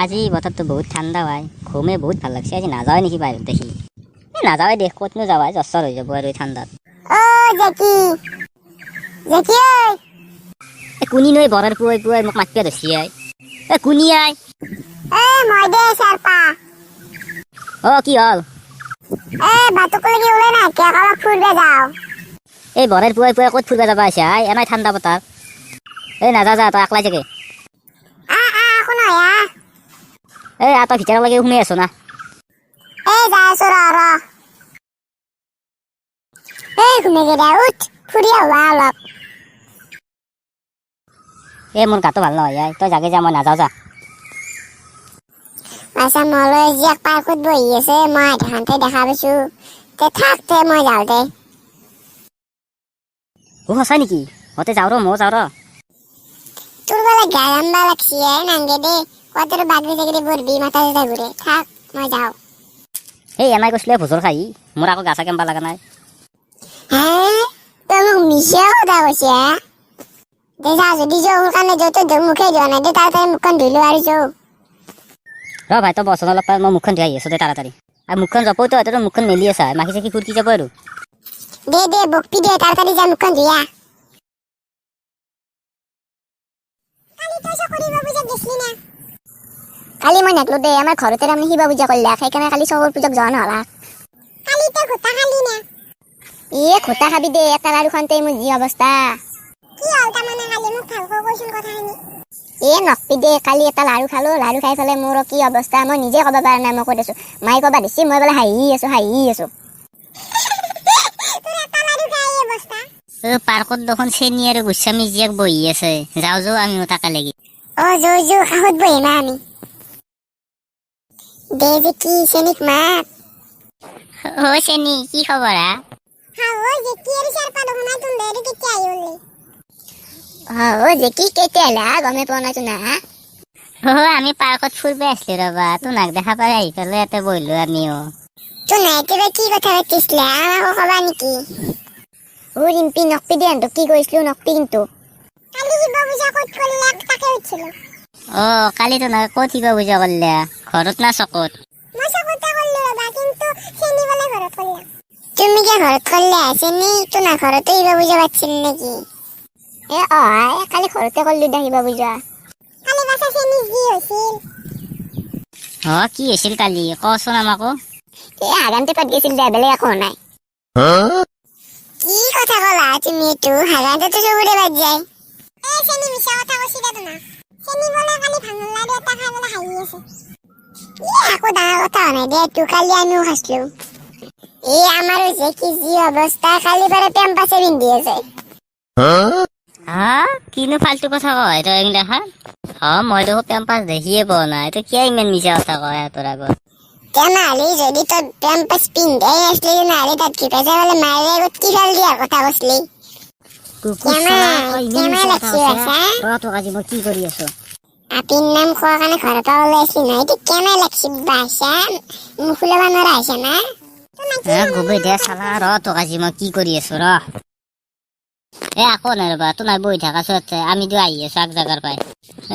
আজি বতৰটো বহুত ঠাণ্ডা হয়, ঘুমে বহুত ভাল লাগছে। আজি নাযাওঁ নেকি বাহিৰত দেখি? নাযাওঁ দেখ, ক'তনো যাবা, জ্বৰ হৈ যাব আৰু এই ঠাণ্ডাত। কোনি নৈ বৰৰ পুৱাই পুৱাই মোক মাতিব ধৰিছি আই। কোনি আই? মই দে চেৰপা। কি হ'ল? বাটুকলেকি ওলাই না কিয় অলপ ফুৰবে যাওঁ। এই বৰৰ পুৱাই পুৱাই ক'ত ফুৰিব যাবা আহিছা? এনাই ঠাণ্ডা বতৰ। নাযা যা, তই একলাই যাগে। কোনো তই ভিতৰলৈকে শুনি আছো না। যাই আছো ৰ ঘুমে দে উঠ ফুৰি আহা অলপ। মোৰ গাটো ভাল নহয় আই, তই জাগে যা, মই নাযাওঁ যা। মলৈ জীয়েক পাৰ্কত বহি আছে, মই আধাখানতে দেখা পাইছো। থাক মই যাওঁ দে। সঁচাই নেকি? যাওঁ ৰ, ময়ো যাওঁ ৰ। তোৰ বোলে গা জাম্বা লাগছি নাংগে দে, কত বাগৰি চাগৰি পৰবি, মাথা চাথা ঘূৰে। থাক মই যাওঁ। এনাই কৈছিলে ভোজৰ খাই, মোৰ আকৌ গা চা কেম্বা লগা নাই। তই মোক মিছা কথা কৈছে দে যা, যদি যোৱা মোৰ কাৰণে যৌ তোৰ মুখে যোৱা নাই দে, তাড়াতাড়ি মুখখন ধুই লো আৰু যাওঁ। ৰ ভাই, তই বচন অলপ পাই, মই মুখখন ধুই আহি আছো দে তাড়াতাড়ি। আৰু মুখখন জপাও তই মুখখন মেলি আছা, মাখি চাখি ফুৰকি যাব আৰু। দে বকপি দে, তাড়াতাড়ি যা মুখখন ধুই আহ। কালি মই নেগলো দে, আমাৰ ঘৰতে তাৰমানে শিৱ পূজা কৰিলে, সেইকাৰণে কালি চবৰ পূজাক যোৱা নহলা। কালি তই ঘোটা খালি না? ঘোটা খাবি দে, এটা লাৰু খাওঁতে মোৰ যি অৱস্থা। কি হ'ল তাৰমানে কালি মোক ভালকৈ কৈছিল কথাখিনি? নকবি দে, কালি এটা লাৰু খালো, লাৰু খাই পেলাই মোৰ কি অৱস্থা মই নিজে ক'ব পৰা নাই। মই কৈ দিছো, মায়ে ক'বা দিছি, মই বোলে হাঁহি আছো। পাৰ্কত দেখোন চেনি আৰু গোস্বামী জীয়েক বহি আছে, যাওঁ আমিও তাকে লাগি। যৌ কাষত বহিম আমি। দে যে কি চেনিক মাত। চেনি, কি খবৰ হা? কেতিয়া আহিলা গমে পোৱা নাই না। আমি পাৰ্কত ফুৰিব আছিলো ৰবা, তোমাক দেখা পাই আহি পেলাই ইয়াতে বহিলো আমিও। কিবা কি কথা পাতিছিলা, আমাকো কবা নেকি? ৰিম্পি নকপি দে, কি কৈছিলো নকপি কিন্তু। কালি শিৱ পূজা ক'ত কৰিলা তাকে উঠিছিলো। কালি তো ক'ত শিৱ পূজা কৰিলা, ঘৰত না চকত? মই চকতে কৰিলো ৰবা, কিন্তু চেনি বোলে ঘৰত কৰিলা। তুমি কি ঘৰত কৰিলা? চেনি তোমাৰ ঘৰতে শিৱ পূজা পাতিছিল নেকি? কালি ঘৰতে কৰিলো দে শিৱ পূজা। কালি পাছে চেনি কি হৈছিল? কি হৈছিল কালি, কচোন আমাকো। হাগানতে পাত গৈছিল দে, বেলেগ একো নাই। কি কথা কলা তুমি এইটো? হাগানতেতো চবৰে বাদ যায়। চেনি মিছা কথা কৈছি দে তোমাক। চেনি বোলে কালি ভাঙন লাৰু এটা খাই বোলে হাঁহি আছে। একো ডাঙৰ কথা হোৱা নাই দে, তোৰ কালি আমিও খাইছিলো। আমাৰো যে কি যি অৱস্থা, কালি পৰা পেম্পাছে পিন্ধি আছে। কিনো ফাল্টু কথা কয় তই দেখা? মই দেখো পেম্পাছ দেখিয়ে পোৱা নাই, তই কিয় ইমান মিছা কথা কয় তোৰ আগত? তেনেহলে যদি তই পেম্পাছ পিন্ধাই আসলি নহলে তাত কি পাইছা বোলে মায়েৰে আগত কি ফাল দিয়াৰ কথা কৈছিলি। আজি মই কি কৰি আছো? আপিৰ নাম খোৱাৰ কাৰণে ঘৰৰ পৰা ওলাইছি নহয়, এইটো কেনে লাগছি বাছা, মুখ ওলাব নোৱাৰা হৈছে না? গুবি দে চালা, তোক আজি মই কি কৰি আছো ৰ। আকৌ নাই ৰবা, তো নাই বহি থাকা আমি আহি আছো এক জাগাৰ পাই।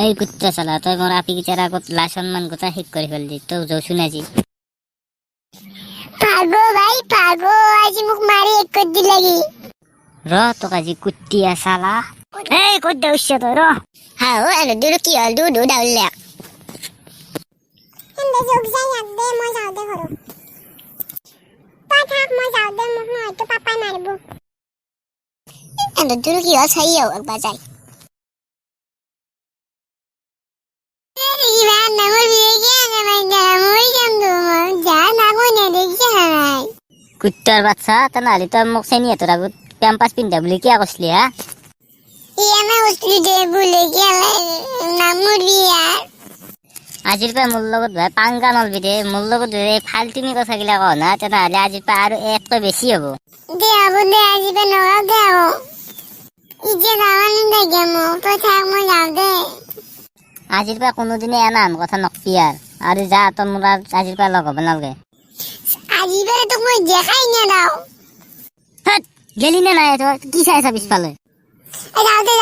এই কুত্তা চালা, তই মোৰ আপি কেইটাৰ আগত লাজ সন্মান গোটা শেষ কৰি ফেললি, তই যৌচোন আজি। পাৰবো আজি মোক মাৰি এক কৰে দিলাগি। তোক আজি কুত্তিয়া চালা। ক'ত দেউছ তই ৰ। দুরু কি হল দুধু ডাউল হেন্দে যোগ যাই এক দে মই যাও দে ঘর। তই থাক মই যাও দে, মোক হয়তো পাপাই মারবো। দুরু কি হল ছাই হোক একবার যাই। কুত্তার বাচ্চা, তেনেহলে তই মোক চেনি হাতৰ আগত পেম্পাছ পিন্ধা বুলি কিয় কৈছিলি হা? আজিৰ পৰা মোৰ লগত ভাই পাংগা নলবি দে, মোৰ লগত ফাল্টুমি কথাগিলা কওঁ না, তেনেহলে আজিৰ পৰা আৰু একটো বেছি হব। দে হব দে, আজিৰ পৰা নকওঁ দে হব। ইজে যাবা নিদিয়ে মোক, তই থাক মই যাওঁ দে। আজিৰ পৰা কোনোদিনে এনাহান কথা নকবি আৰু যা, তই মোৰ আজিৰ পৰা লগ হ'ব নালগে। আজিৰ পৰা তোক মই দেখাই নেদাও। গেলি নে নাই তই? কি চাই আছা পিছফালে? যাওঁ দে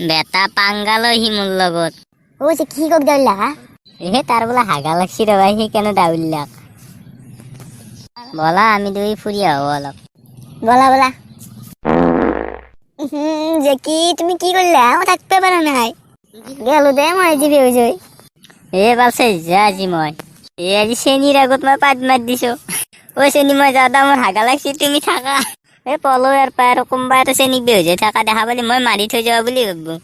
বেটা পাংগা লৈ সি মোৰ লগত। ও সে কি কক দাউলা এ তার বলে হাগা লাগছি রে ভাই, সি কেন ডাউল্লাক? বলা আমি দুই ফুরিয়া হবো অলপ। বলা বলা যে কি তুমি কি করলে আমার থাকতে পারো নাই গেল দে মই জিবি হয়ে যাই এ বালছে যা আজি মই এ আজি চেনির আগত মই পাত মার দিছো। ও চেনি মই যাওঁতে মোৰ হাগা লাগছি, তুমি থাকা। এ পলো আৰ পায় কোনোবা এটা চেনিক বেহজে থাকা দেখা পালি মই মাৰি থৈ যাবা বুলি ভাববো।